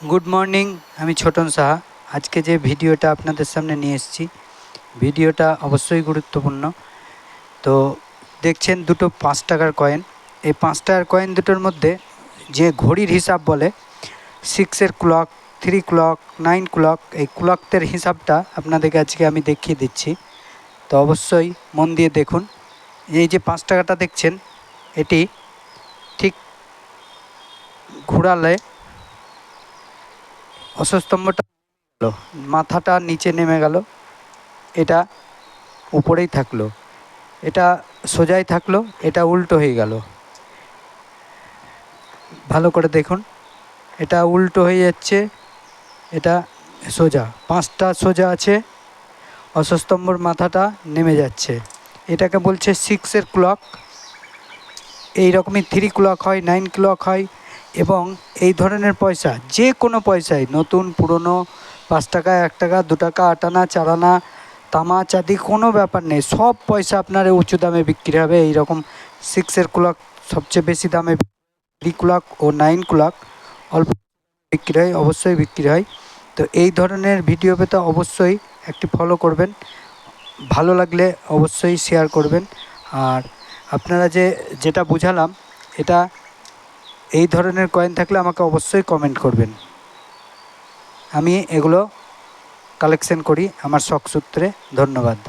Good morning আমি ছোটন সাহা। আজকে যে ভিডিওটা আপনাদের সামনে নিয়ে এসেছি, ভিডিওটা অবশ্যই গুরুত্বপূর্ণ। তো দেখছেন দুটো 5 টাকার কয়েন। এই 5 টাকার কয়েন দুটোর মধ্যে যে ঘড়ির হিসাব বলে, 6 ক্লক, 3 ক্লক, 9 ক্লক, এই ক্লকের হিসাবটা আপনাদেরকে আজকে আমি দেখিয়ে দিচ্ছি। তো অবশ্যই মন দিয়ে দেখুন। এই যে 5 টাকাটা দেখছেন, এটি ঠিক ঘোরালে অশ্বস্তম্ভটা মাথাটা নিচে নেমে গেল, এটা উপরেই থাকলো, এটা সোজাই থাকলো, এটা উল্টো হয়ে গেল। ভালো করে দেখুন, এটা উল্টো হয়ে যাচ্ছে, এটা সোজা। 5টা সোজা আছে, অশ্বস্তম্ভর মাথাটা নেমে যাচ্ছে। এটাকে বলছে 6 ক্লক। এই রকমই 3 ক্লক হয়, 9 ক্লক হয়। এবং এই ধরনের পয়সা, যে কোনো পয়সায়, নতুন পুরনো, 5 টাকা, 1 টাকা, 2 টাকা, 8 আনা, 4 আনা, তামা চাঁদি, কোনো ব্যাপার নেই। সব পয়সা আপনার উঁচু দামে বিক্রি হবে। এই রকম 6 ক্লক সবচেয়ে বেশি দামে, 3 ক্লক ও 9 ক্লক অল্প বিক্রি হয়, অবশ্যই বিক্রি হয়। তো এই ধরনের ভিডিও পেতে অবশ্যই একটি ফলো করবেন। ভালো লাগলে অবশ্যই শেয়ার করবেন। আর আপনারা যেটা বুঝালাম, এটা এই ধরনের কয়েন থাকলে আমাকে অবশ্যই কমেন্ট করবেন। আমি এগুলো কালেকশন করি আমার শখ সূত্রে। ধন্যবাদ।